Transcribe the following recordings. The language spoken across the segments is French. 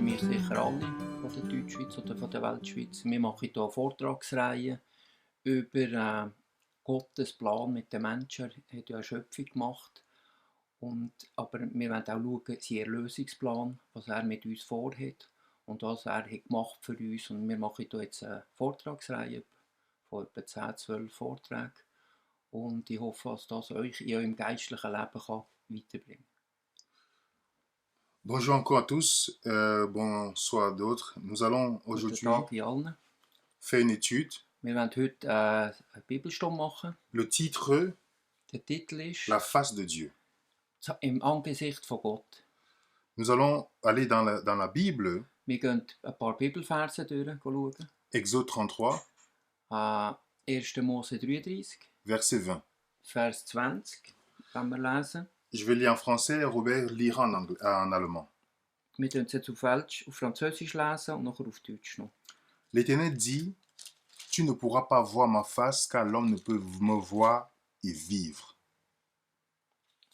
kennen wir sicher alle von der Deutschschweiz oder von der Weltschweiz. Wir machen hier Vortragsreihen über Gottes Plan mit den Menschen. Er hat ja eine Schöpfung gemacht. Aber wir wollen auch schauen, seinen Erlösungsplan, was er mit uns vorhat und was er hat gemacht für uns. Und wir machen hier jetzt eine Vortragsreihe von etwa 10, 12 Vorträgen. Und ich hoffe, dass das euch in eurem geistlichen Leben weiterbringen kann. Bonjour encore à tous, bonsoir à d'autres. Nous allons aujourd'hui Guten Tag in allen. faire une étude. Wir werden heute eine Bibelstunde machen. Le titre, Der Titel ist La face de Dieu. «Im Angesicht von Gott». Nous allons aller dans la Bible, Wir gehen ein paar Bibelverse durchschauen. Exode 33, 1. Mose 33, verset 20. Vers 20, können wir lesen. Je vais lire en français, Robert lira en allemand. Wir lesen es jetzt auf Französisch lesen und nachher auf Deutsch noch. L'Éternel dit, tu ne pourras pas voir ma face, car l'homme ne peut me voir et vivre.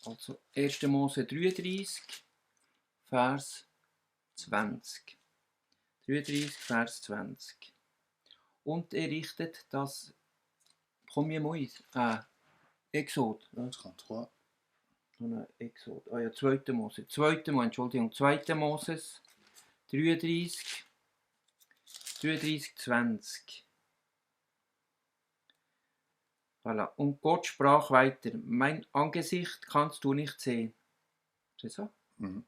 Also 1. Mose 33, Vers 20. 33, Vers 20. Und er richtet das Premier Moïse, Exode. 33. Exode. Ja, 2. Mose. 2. Moses 33, 20. Voilà. Und Gott sprach weiter: Mein Angesicht kannst du nicht sehen. Ist das so? Mhm.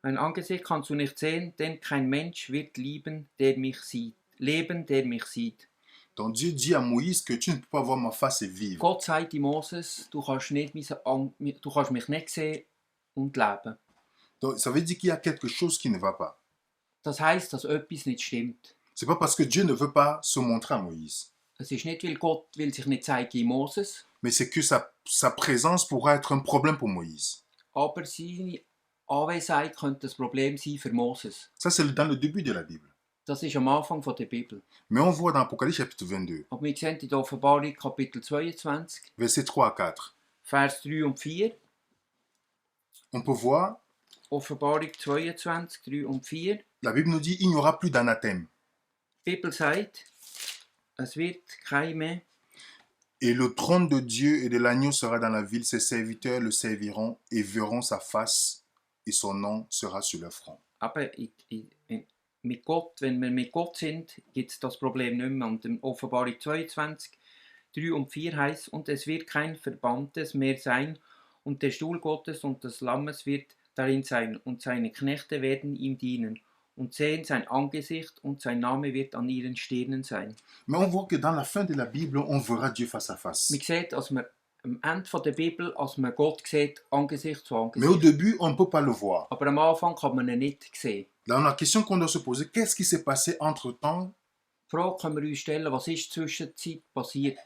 Mein Angesicht kannst du nicht sehen, denn kein Mensch wird leben, der mich sieht. Donc Dieu dit à Moïse que tu ne peux pas voir ma face et vivre. Gott sagt Moses, du kannst mich nicht sehen und leben. Donc ça veut dire qu'il y a quelque chose qui ne va pas. Das heisst, dass etwas nicht stimmt. C'est pas parce que Dieu ne veut pas se montrer à Moïse. Es ist nicht, weil Gott will sich nicht zeigen in Moses, Mais c'est que sa présence pourra être un problème pour Moïse. aber seine Anwesenheit könnte das Problem sein für Moses. Ça, c'est dans le début de la Bible. Das ist am Anfang der Bibel. Mais on voit dans Apocalypse chapitre 22, Aber wir sehen in der Offenbarung Kapitel 22, versets 3 à 4. Vers 3 und 4. On peut voir, Offenbarung 22, 3 und 4. la Bible nous dit, il n'y aura plus d'anathème. Die Bibel sagt, es wird kein mehr. Et le trône de Dieu et de l'agneau sera dans la ville. Ses serviteurs le serviront et verront sa face et son nom sera sur leur front. Aber mit Gott, wenn wir mit Gott sind, gibt es das Problem nicht mehr. Und in Offenbarung 22, 3 und 4 heißt: Und es wird kein Verbanntes mehr sein, und der Stuhl Gottes und des Lammes wird darin sein, und seine Knechte werden ihm dienen und sehen sein Angesicht, und sein Name wird an ihren Stirnen sein. Mais on voit que dans la fin de la Bible, on verra Dieu face à face. Man sieht, als man am Ende der Bibel, als man Gott sieht, Angesicht zu Mais au Angesicht. début, on ne peut pas le voir. Aber am Anfang kann man ihn nicht sehen. Dans la question qu'on doit se poser, qu'est-ce qui s'est passé entre-temps Die Frage können wir uns stellen, was ist zwischen der Zeit passiert?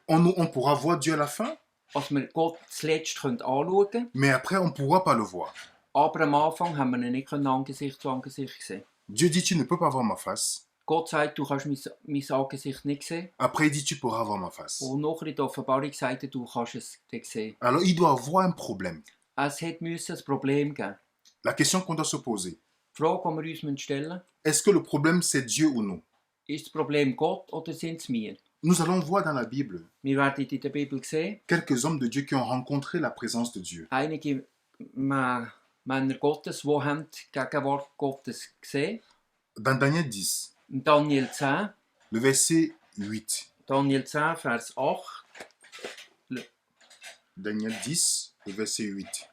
qu'on pourra voir Dieu à la fin, Als wir Gott zuletzt anschauen können, mais après, on ne pourra pas le voir. aber am Anfang haben wir ihn nicht Angesicht zu Angesicht sehen. Dieu dit, tu ne peux pas voir ma face. Gott sagt, du kannst mein Angesicht nicht sehen. Après, il dit, tu pourras voir ma face. Und nachher in der Offenbarung sagt er, du kannst es nicht sehen. Alors, il doit avoir un problème. Es musste ein Problem geben. La question qu'on doit se poser, Die Frage, die wir uns stellen müssen: est-ce que le problème, c'est Dieu ou nous? Ist das Problem Gott oder sind es wir? Nous allons voir dans la Bible Wir werden in der Bibel sehen, quelques hommes de Dieu qui ont rencontré la présence de Dieu. einige Männer Gottes, die haben die Gegenwart Gottes gesehen. Dans Daniel 10, In Daniel 10, le verset 8. Daniel 10, Vers 8. Daniel 10, le verset 8.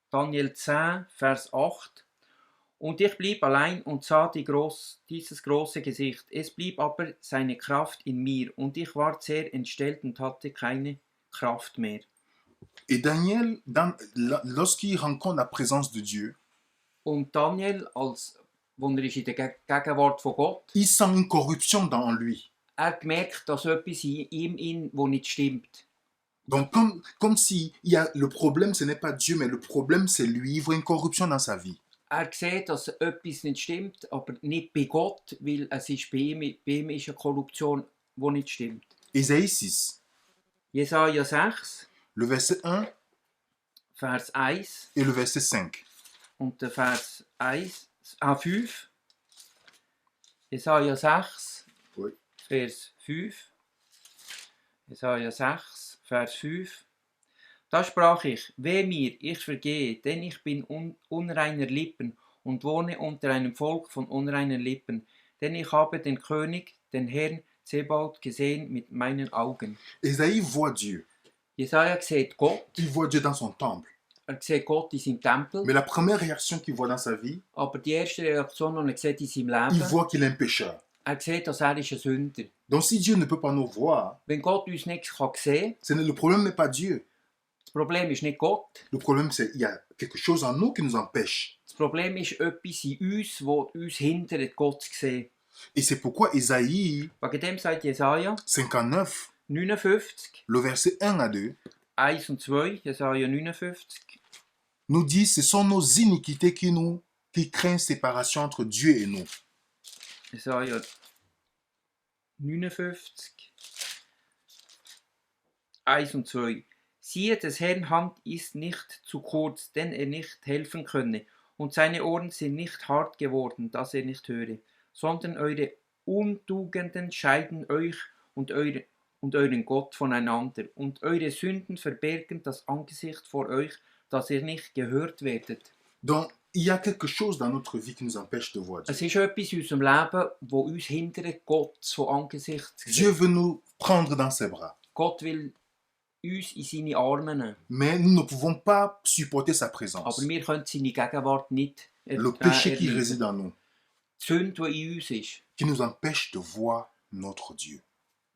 Daniel 10, Vers 8. Und ich blieb allein und sah dieses große Gesicht. Es blieb aber seine Kraft in mir, und ich war sehr entstellt und hatte keine Kraft mehr. Et Daniel, lorsqu'il rencontre la présence de Dieu, Und Daniel, als er ist in der Gegenwart von Gott, il sent une corruption en lui. merkt, dass etwas in ihm wo nicht stimmt. Donc, comme si le problème, ce n'est pas Dieu, mais le problème, c'est lui. Il voit une corruption dans sa vie. Sieht, dass etwas nicht stimmt, aber nicht bei Gott, weil es ist bei ihm ist eine Korruption, die nicht stimmt. Ésaïe 6, Jesaja 6, le verset 1 Vers 1 et le verset 5. und der Vers 1, 5. Jesaja 6, Oui. Vers 5. Jesaja 6, Vers 5. Da sprach ich, weh mir, ich vergehe, denn ich bin unreiner Lippen und wohne unter einem Volk von unreinen Lippen, denn ich habe den König, den Herrn Zebaoth, gesehen mit meinen Augen. Ésaïe voit Dieu. Jesaja sieht Gott, Il voit Dieu dans son temple. sieht Gott in seinem Tempel, Mais la première réaction qu'il voit dans sa vie, aber die erste Reaktion, die er sieht in seinem il Leben, voit qu'il est un pécheur. er sieht, dass er ist ein Sünder. Donc si Dieu ne peut pas nous voir, Wenn Gott uns nicht sehen kann, le problème n'est pas Dieu. das Problem ist nicht Gott. Le problème, c'est qu'il y a quelque chose en nous qui nous empêche. Das Problem ist etwas in uns, das uns hindert, Gott zu sehen. Et c'est pourquoi Ésaïe Wegen dem sagt Jesaja 59, 59, le verset 1 à 2, 1 und 2, Jesaja 59, nous dit, ce sont nos iniquités qui créent séparation entre Dieu et nous. Jesaja 59, 1 und 2. Siehe, des Herrn Hand ist nicht zu kurz, denn er nicht helfen könne, und seine Ohren sind nicht hart geworden, dass er nicht höre, sondern eure Untugenden scheiden euch und euren Gott voneinander, und eure Sünden verbergen das Angesicht vor euch, dass ihr nicht gehört werdet. Donc, il y a quelque chose dans notre vie qui nous empêche de voir Dieu. Es ist etwas in unserem Leben, das uns hindert, Gott von Angesicht zu Dieu sehen. veut nous prendre dans ses bras. Gott will uns in seine Arme nehmen. Mais nous ne pouvons pas supporter sa présence. Aber wir können seine Gegenwart nicht Le péché qui erleiden. réside en nous, Die Sünde, die in uns ist, qui nous empêche de voir notre Dieu.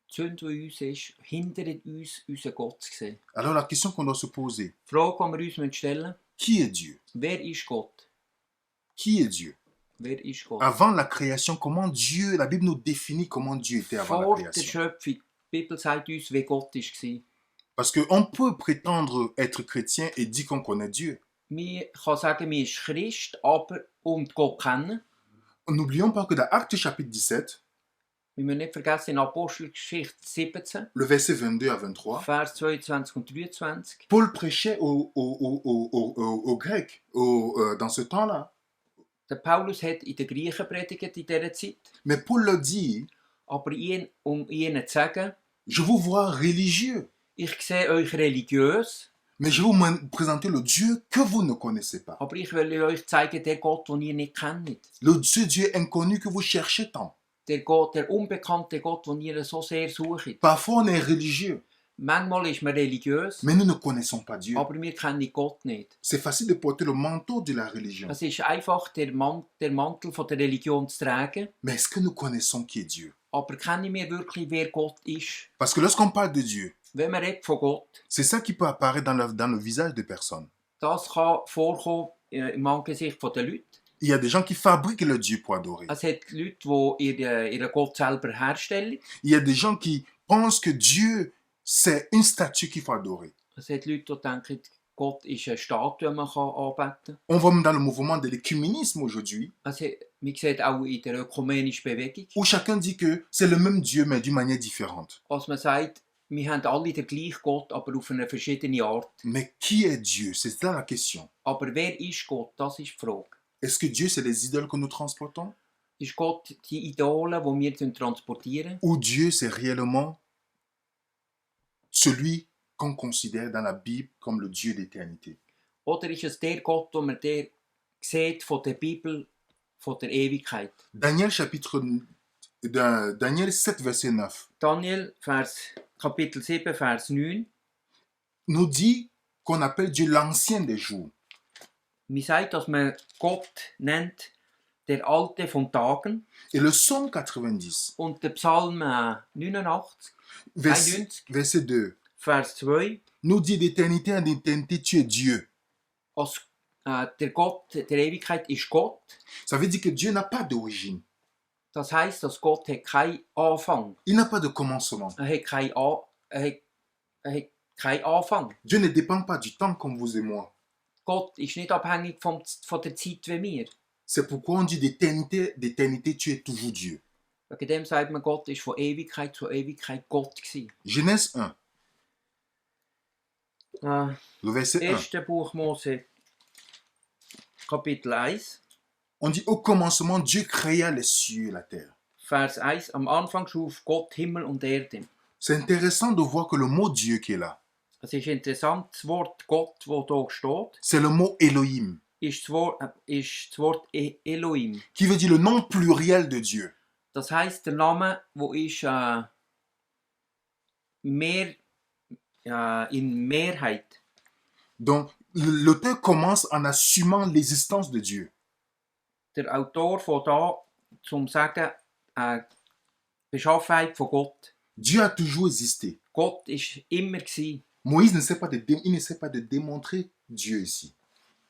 die Sünde, die in uns ist, hindert uns, unseren Gott zu sehen. Alors la question qu'on doit se poser, Die Frage, die wir uns stellen müssen, qui est Dieu? wer ist Gott? Qui est Dieu? Wer ist Gott? Avant la création, comment Dieu, la Bible nous définit comment Dieu était avant la Vor der création. Schöpfung, die Bibel sagt uns, wie Gott war. Parce qu'on peut prétendre être chrétien et dire qu'on connaît Dieu. Man kann sagen, man ist Christ, aber und Gott kennen. N'oublions pas que dans Actes chapitre 17, Wir müssen nicht vergessen, in Apostelgeschichte 17, le verset 22 à 23, Vers 22 und 23, Paul prêchait aux Grecs dans ce temps-là. der Paulus hat in den Griechen predigt in dieser Zeit, Mais Paul leur dit, aber ihnen zu sagen, je vous vois religieux, ich sehe euch religiös, mais je vais vous présenter le Dieu que vous ne connaissez pas. aber ich will euch zeigen, der Gott, den ihr nicht kennt. Ce Dieu inconnu que vous cherchez tant. Der Gott, der unbekannte Gott, den ihr so sehr sucht. Parfois on est religieux, Manchmal ist man religiös, mais nous ne connaissons pas Dieu. aber wir kennen Gott nicht. C'est facile de porter le manteau de la religion. Es ist einfach, der Mantel von der Religion zu tragen, Mais est-ce que nous connaissons qui est Dieu? aber kennen wir wirklich, wer Gott ist? Parce que lorsqu'on parle de Dieu, Wenn man redet von Gott, c'est ça qui peut apparaître dans le visage de personnes. das kann vorkommen im Angesicht der Leute. Il y a des gens qui fabriquent le Dieu pour adorer. Es hat Leute, die ihren Gott selber herstellen. Il y a des gens qui pensent que Dieu, c'est une statue qu'il faut adorer. Es hat Leute, die denken, Gott ist eine Statue, die man anbeten kann. On voit même dans le mouvement de l'écuménisme aujourd'hui, Man sieht auch in der ökumenischen Bewegung, où chacun dit que c'est le même Dieu, mais d'une manière différente. als man sagt, wir haben alle den gleichen Gott, aber auf eine verschiedene Art. Mais qui est Dieu? C'est ça la question. Aber wer ist Gott? Das ist die Frage. Est-ce que Dieu, c'est les idoles que nous transportons? Ist Gott die Idole, die wir transportieren? Ou Dieu, c'est réellement celui qu'on considère dans la Bible comme le Dieu d'éternité? Oder ist es der Gott, den man sieht von der Bibel, von der Ewigkeit? Daniel 7, verset 9, Daniel, Kapitel 7, Vers 9. nous dit qu'on appelle Dieu l'ancien des jours. Man sagt, dass man Gott nennt, der Alte von Tagen. Et le psaume 90, Und der Psalm 89, 91, verset 2, Vers 2, nous dit d'éternité en éternité, tu es Dieu. als der Gott der Ewigkeit ist Gott. Ça veut dire que Dieu n'a pas d'origine. Das heisst, dass Gott hat keinen Anfang. Il n'a pas de commencement. Er hat keinen Anfang. Dieu ne dépend pas du temps comme vous et moi. Gott ist nicht abhängig von der Zeit wie wir. C'est pourquoi on dit d'éternité, tu es toujours Dieu. Wegen dem sagt man, Gott ist von Ewigkeit zu Ewigkeit Gott gewesen. Genèse 1, le verset 1. 1. Buch Mose, Kapitel 1. On dit au commencement, Dieu créa les cieux et la terre. Vers 1, am Anfang schuf Gott Himmel und Erde. C'est intéressant de voir que le mot Dieu qui est là, Es ist interessant, das Wort Gott, das hier steht, c'est le mot Elohim, ist das Wort Elohim. qui veut dire le nom pluriel de Dieu. Das heisst, der Name, wo ist mehr, in Mehrheit. Donc, l'auteur commence en assumant l'existence de Dieu. Der Autor von da zum sagen, Beschaffenheit von Gott. Dieu a toujours existé. Gott ist immer gsi. Moïse ne sait pas il ne sait pas de démontrer Dieu ici.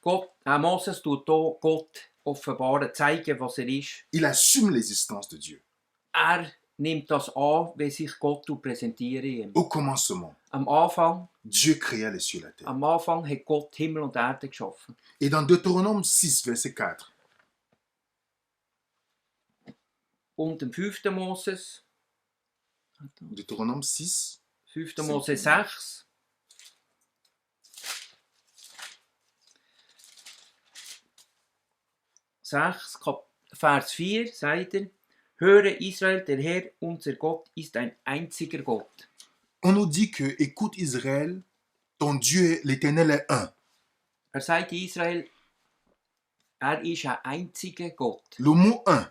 Gott, Moses tut hier Gott offenbaren, zeigen, was ist. Il assume l'existence de Dieu. Nimmt das an, wie sich Gott präsentiert. Au commencement, Am Anfang, Dieu créa les cieux et la terre. am Anfang hat Gott Himmel und Erde geschaffen. Et dans Deutéronome 6, verset 4, Und im 5. Moses, Deutéronome 6, 5. Mose 6, Vers 4 sagt er, höre Israel, der Herr, unser Gott, ist ein einziger Gott. on nous dit que, écoute Israël, ton Dieu, l'Éternel est un. Sagt Israel, ist ein einziger Gott. Le mot un,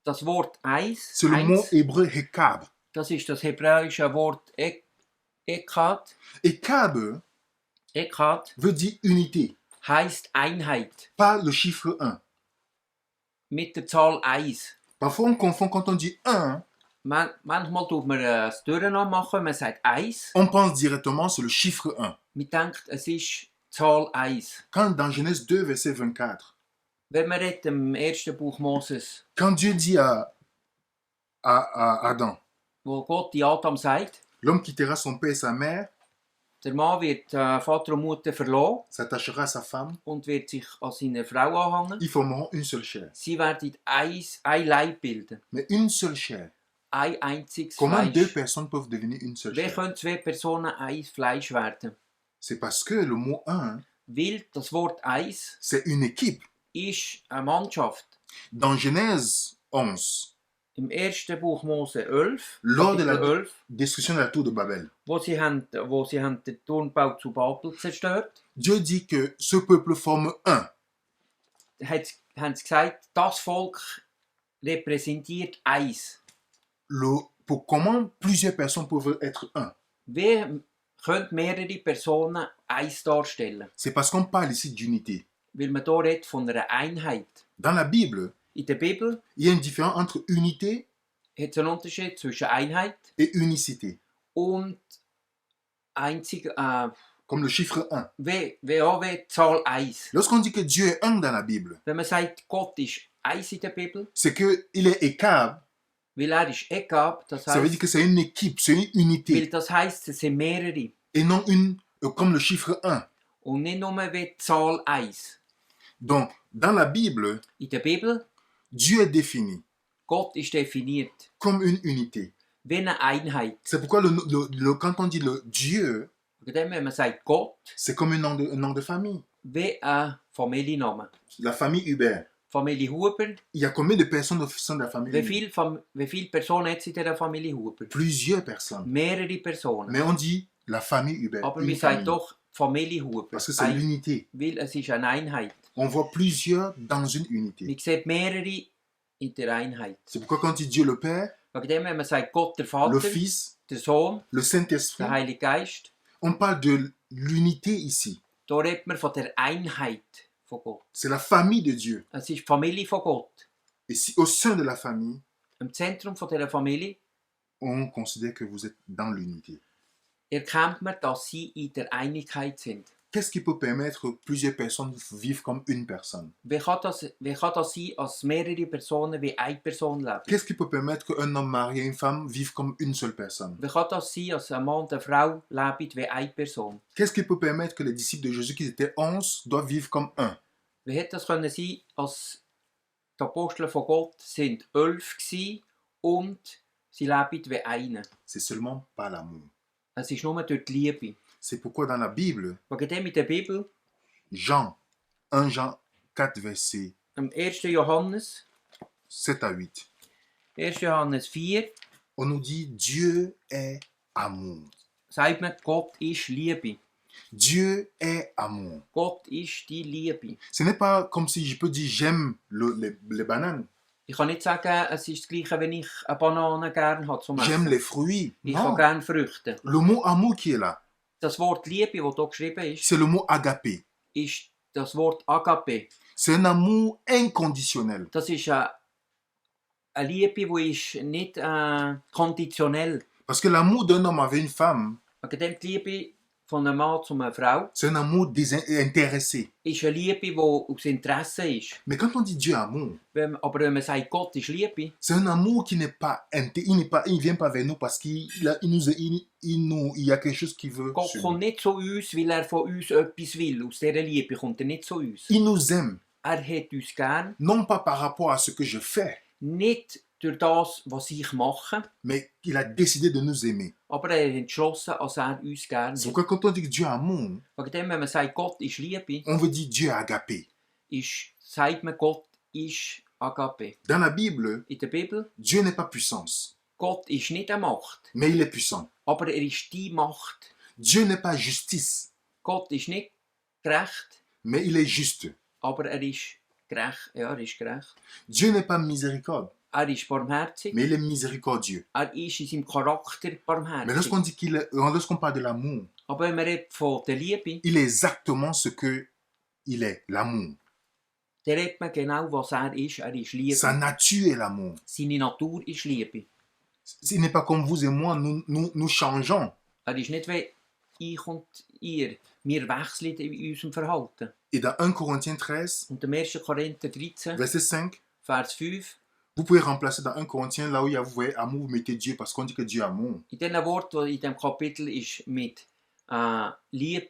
Das Wort eins, c'est le mot hébreu Hekab. das ist das hebräische Wort Ekad. Ekab veut dire unité, Heißt Einheit. pas le chiffre 1. Mit der Zahl 1. Parfois on confond quand on dit 1, Manchmal tut man das Durcheinander machen, man sagt 1. on pense directement sur le chiffre 1. Man denkt, es ist Zahl 1. Quand dans Genèse 2, verset 24, Wenn man redet im ersten Buch Moses, quand Dieu dit à Adam, wo Gott die Adam sagt, l'homme quittera son père et sa mère, der Mann wird Vater und Mutter verlassen s'attachera à sa femme, und wird sich an seine Frau anhängen. ils formeront une seule chair. Sie werden ein Leib bilden. Mais une seule chair. Ein einziges Comment deux Fleisch. personnes peuvent devenir une seule Wie chair? können zwei Personen ein Fleisch werden? C'est parce que le mot un, Weil das Wort eins c'est une équipe. ist eine Mannschaft. Dans Genèse 11, Im ersten Buch Mose 11, lors de la Kapitel 11, destruction de la tour de Babel, wo sie den Turmbau zu Babel zerstört, Dieu dit que ce peuple forme un. haben sie gesagt, das Volk repräsentiert eins. Pour comment plusieurs personnes peuvent être un? Wie können mehrere Personen eins darstellen? C'est parce qu'on parle ici d'unité. Weil man hier redet von einer Einheit. Dans la Bible, In der Bibel il y a une différence entre unité hat es einen Unterschied zwischen Einheit et unicité, und einzig, comme le chiffre 1. wie die Zahl 1. Lorsqu'on dit que Dieu est un dans la Bible, Wenn man sagt, Gott ist eins in der Bibel, c'est qu'il est Ekab, weil ist Ekab, das ça veut dire heisst, que c'est une équipe, c'est une weil unité, das heisst, es sind mehrere et non comme le chiffre 1. und nicht nur wie die Zahl 1. Donc, dans la Bible, In der Bibel, Dieu est défini Gott ist definiert comme une unité. wie eine Einheit. C'est pourquoi quand on dit le Dieu, Und dann, wenn man sagt Gott, c'est comme un nom de famille. wie ein Familienname. La famille Hubert. Familie Huber, Il y a combien de personnes au sein de la famille Hubert? wie viele Personen hat es in dieser Familie Huber? Plusieurs personnes. Mehrere Personen. Mais on dit la famille Hubert. Aber Une man famille. sagt doch Familie Huber. Parce que c'est l'unité. Weil es ist eine Einheit. On voit plusieurs dans une unité. Man sieht mehrere in der Einheit. C'est pourquoi quand on dit Dieu le Père, Wegen dem, wenn man sagt Gott der Vater, le Fils, der Sohn, le Saint-Esprit, der Heilige Geist, on parle de l'unité ici. da redet man von der Einheit von Gott. C'est la famille de Dieu. Es ist die Familie von Gott. Et si au sein de la famille, Im Zentrum von dieser Familie on considère que vous êtes dans l'unité. erkennt man, dass sie in der Einigkeit sind. Qu'est-ce qui peut permettre que plusieurs personnes vivent comme une personne? Wie kann das sein, als mehrere Personen wie eine Person leben? Qu'est-ce qui peut permettre qu'un homme marié et une femme vivent comme une seule personne? Wie kann das sein, als ein Mann und eine Frau leben wie eine Person? Qu'est-ce qui peut permettre que les disciples de Jésus, qui étaient 11, doivent vivre comme un? Wie hätte das können sein, als die Apostel von Gott sind 11 gsi und sie leben wie eine? C'est seulement par l'amour. Es ist nur durch die Liebe. C'est pourquoi dans la Bible, Wegen dem in der Bibel, Jean 1 Jean 4, verset im 1. Johannes, 7 à 8. 1. Johannes 4, On nous dit Dieu est amour. sagt man, Gott ist Liebe. Dieu est amour. Gott ist die Liebe. Ce n'est pas comme si je peux dire j'aime les bananes, Ich kann nicht sagen, es ist das Gleiche, wenn ich eine Banane gerne habe zum j'aime Essen. les fruits. Ich Non. habe gerne Früchte. Le mot amour qui est là, Das Wort Liebe, das hier geschrieben ist, c'est le mot agapé. ist das Wort Agape. C'est un amour inconditionnel. Das ist eine Liebe, die ist nicht konditionell. Parce que l'amour d'un homme avec une femme, Wegen dem die Liebe von einem Mann zu einer Frau c'est un amour intéressé. ist eine Liebe, die aus Interesse ist. Mais quand on dit Dieu est amour, Aber wenn man sagt, Gott ist Liebe, c'est un amour qui n'est pas, il vient pas vers nous parce qu'il y a quelque chose qu'il veut. Gott sur kommt nous. nicht zu uns, weil er von uns etwas will. Aus dieser Liebe kommt er nicht zu uns. Il nous aime, Er hat uns gern, non pas par rapport à ce que je fais, nicht durch das, was ich mache, mais il a décidé de nous aimer. aber er hat entschlossen, dass er uns gern C'est hat. pourquoi quand on dit que Dieu est amour, Wegen dem, wenn man sagt, Gott ist Liebe, on veut dire Dieu est agapé. sagt man, Gott ist Agape. Dans la Bible, In der Bibel, Dieu n'est pas puissance, Gott ist nicht eine Macht, mais il est puissant. aber er ist die Macht. Dieu n'est pas justice, Gott ist nicht gerecht, mais il est juste. aber er ist gerecht. Ja, er ist gerecht. Dieu n'est pas miséricorde, Er ist barmherzig. mais il est miséricordieux. Er ist in seinem Charakter Mais barmherzig. lorsqu'on parle de l'amour, Aber wenn man redet von der Liebe, il est exactement ce que il est, l'amour. dann redet man genau, was er ist. Er ist Liebe. Sa nature est l'amour. Seine Natur ist Liebe. Il n'est pas comme vous et moi, nous changeons. Er ist nicht wie ich und ihr. Wir wechseln in unserem Verhalten. Et dans 1 Corinthiens 13, Und im 1. Korinther 13, verset 5, Vers 5, vous pouvez remplacer dans 1 Corinthiens, là où il y a, vous voyez, amour, vous mettez Dieu, parce qu'on dit que Dieu est amour. in diesem Wort, das in diesem Kapitel ist mit Liebe,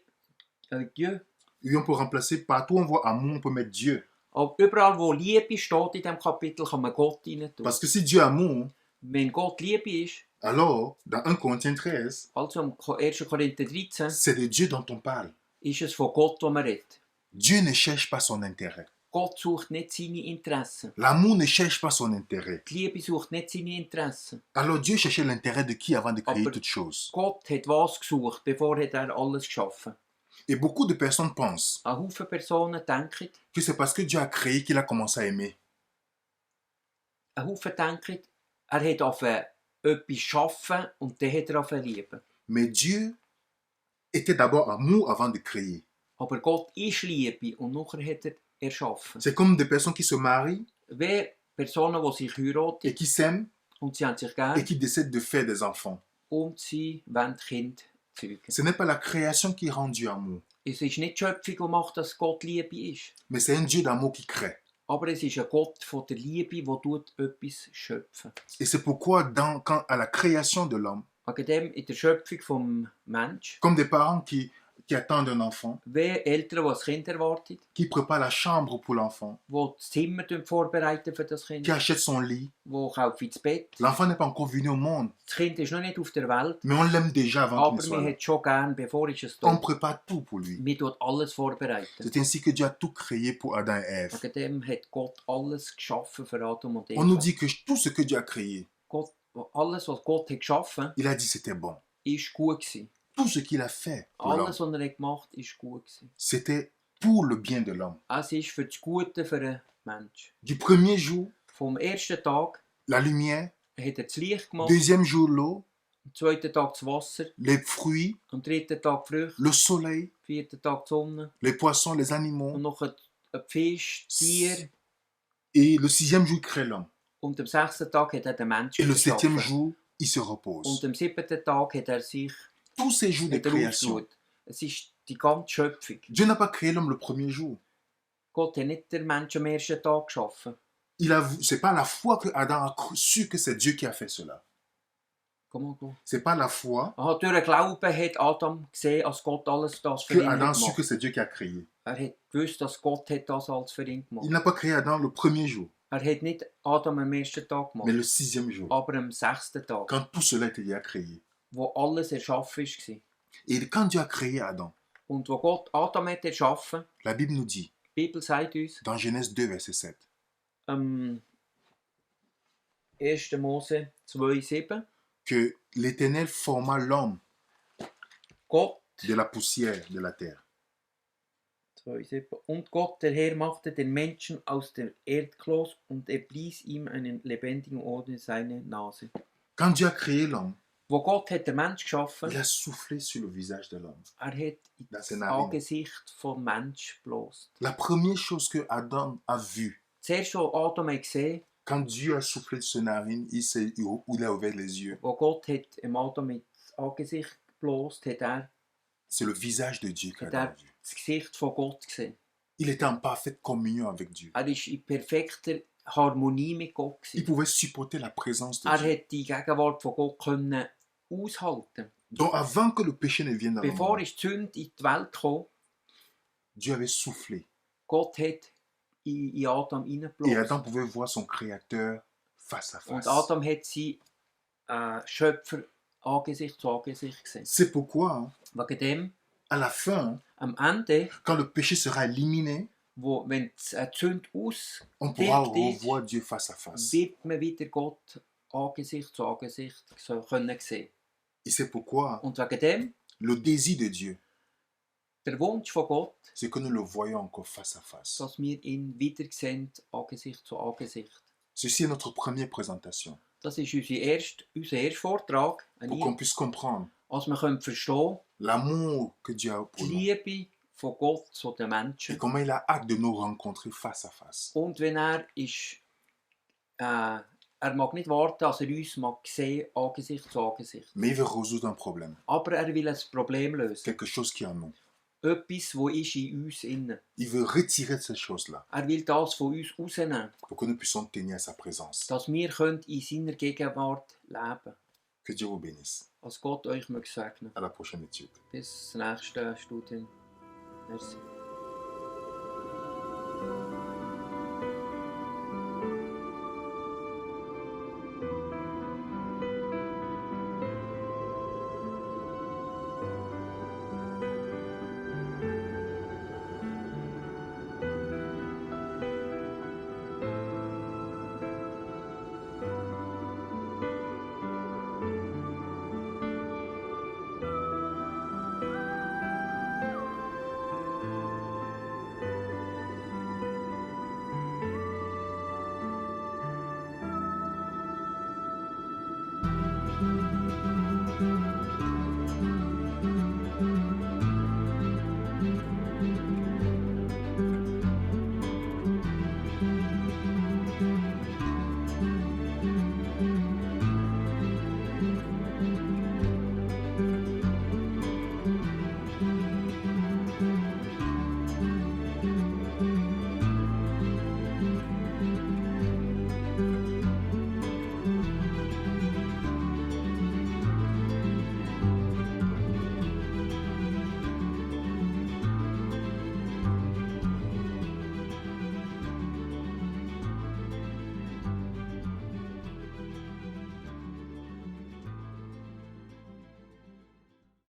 Dieu. Et on peut remplacer, partout où on voit amour, on peut mettre Dieu. Aber überall, wo Liebe steht in diesem Kapitel, kann man Gott rein tun. Parce que si Dieu est amour, Wenn Gott Liebe ist, alors, dans 1 Corinthiens 13, also im 1. Korinther 13, c'est de Dieu dont on parle. ist es von Gott, wo man redet. Dieu ne cherche pas son intérêt. Gott sucht nicht seine Interessen. L'amour ne cherche pas son intérêt. Die Liebe sucht nicht seine Interessen. Alors Dieu cherchait l'intérêt de qui avant de créer Aber toutes choses? Gott hat was gesucht, bevor hat er alles geschaffen. Et beaucoup de personnes pensent Ein Haufen Personen denken, que c'est parce que Dieu a créé qu'il a commencé à aimer. ein Haufen denken, er hat angefangen, etwas schaffen und dann hat er angefangen lieben. Mais Dieu était d'abord amour avant de créer. Aber Gott ist Liebe und nachher hat er erschaffen. C'est comme des personnes qui se marient Wer Personen, die sich heiraten et qui s'aiment und sie haben sich et gern qui décident de faire des enfants. und sie wollen Kinder zeugen. Ce n'est pas la création qui rend Dieu amour, Es ist nicht die Schöpfung, die macht, dass Gott Liebe ist. mais c'est un Dieu d'amour qui crée. Aber es ist ein Gott von der Liebe, der etwas schöpfen. Et c'est pourquoi quand à la création de l'homme, Wegen dem in der Schöpfung vom Mensch, comme des parents qui attendent un enfant, wie Eltern, die ein Kind erwarten, qui préparent la chambre pour l'enfant, die das Zimmer vorbereiten für das qui Kind, achètent son lit, die kaufen das Bett. l'enfant n'est pas encore venu au monde, Das Kind ist noch nicht auf der Welt, mais on l'aime déjà avant aber qu'il ne soit man là. hat schon gern, bevor ist es On da. prépare tout pour lui. Man tut alles vorbereiten. C'est ainsi que Dieu a tout créé pour Adam et Ève. Wegen dem hat Gott alles geschaffen für Adam und On nous Eva. dit que tout ce que Dieu a créé, Gott, alles, was Gott hat geschaffen, il a dit c'était bon. ist gut gewesen. Tout ce qu'il a fait pour l'homme, Alles, was er hat gemacht, ist gut gewesen. c'était pour le bien de l'homme. Es ist für das Gute für einen Menschen. Du premier jour, Vom ersten Tag la lumière, hat er das Licht gemacht, deuxième jour, l'eau, am zweiten Tag das Wasser, les fruits, am dritten Tag die Früchte, le soleil, am vierten Tag die Sonne les poissons, les und animaux. noch ein Fisch, Tier. Et le sixième jour, il crée l'homme. Und am sechsten Tag hat er den Menschen Et le septième geschaffen. jour, il se Und repose. am siebten Tag hat er sich Tous ces jours de hat er création. ausgeruht. Es ist die ganze Schöpfung. Dieu n'a pas créé l'homme le premier jour. Gott hat nicht den Menschen am ersten Tag geschaffen. C'est pas la foi que Adam a su que c'est Dieu qui a fait cela. Comment go? C'est pas la foi Aha, durch den Glauben hat Adam gesehen, als Gott alles das für que ihn Adam hat su gemacht. que c'est Dieu qui a créé. Er hat gewusst, dass Gott hat das alles für ihn gemacht. Il n'a pas créé Adam le premier jour, Er hat nicht Adam am ersten Tag mais gemacht, le sixième jour, aber am sechsten Tag, quand tout cela était déjà créé. wo alles erschaffen war. Et quand Dieu a créé Adam, Und wo Gott Adam hat erschaffen, la Bible nous dit, die Bibel sagt uns, dans Genèse 2, Verset 7, 1. Mose 2,7, que l'Éternel forma l'homme Gott, de la poussière de la terre. 2,7, und Gott, der Herr, machte den Menschen aus dem Erdkloß und er blies ihm einen lebendigen Odem in seine Nase. Quand Dieu a créé l'homme, Wo Gott hat den Mensch geschaffen, il a soufflé sur le visage de l'homme. er hat Das ins Narine. Angesicht vom Mensch geblosen. La première chose que Adam a vue, Zuerst, als Adam hat gesehen, quand Dieu a soufflé sur ses narines, il a ouvert les yeux. wo Gott hat dem Adam ins Angesicht geblosen, hat C'est le visage de Dieu er qu'Adam a vu. das Gesicht von Gott gesehen. Il était en parfaite communion avec Dieu. Er war in perfekter Harmonie mit Gott Il gewesen. pouvait supporter la présence de Er Dieu. hat die Gegenwart von Gott können aushalten. Donc avant que le péché ne vienne dans le Bevor monde, die Sünde in die Welt kam, Dieu avait soufflé. Gott hat in Adam Et Adam hineingeblasen. pouvait voir son Créateur face à Und face. Adam hat seinen Schöpfer Angesicht zu Angesicht gesehen. C'est pourquoi, Wegen dem, à la fin, am Ende, quand le péché sera éliminé, wenn die Sünde on pourra ausgelegt ist, revoir Dieu face à face. wird man wieder Gott Angesicht zu Angesicht können sehen. Et c'est pourquoi Und wegen dem, le désir de Dieu, der Wunsch von Gott, c'est que nous le voyons encore face à face. dass wir ihn wieder sehen, Angesicht zu Angesicht. Ceci est notre première présentation, Das ist unser erster Vortrag, pour qu'on puisse comprendre als wir verstehen l'amour que Dieu a pour die nous Liebe von Gott zu den et Menschen. comment il a hâte de nous rencontrer face à face. Und wenn er mag nicht warten, als uns mag sehen, Angesicht zu Angesicht. Mais il veut résoudre un problème, Aber er will ein Problem lösen. quelque chose qui est en nous. Etwas, das ist in uns innen. Il veut retirer ces choses-là Er will das von uns rausnehmen, pour que nous puissions tenir à sa présence. dass wir in seiner Gegenwart leben können. Que Dieu vous bénisse. Als Gott euch möge segnen. À la prochaine étude. Bis zum nächsten Studium. Merci.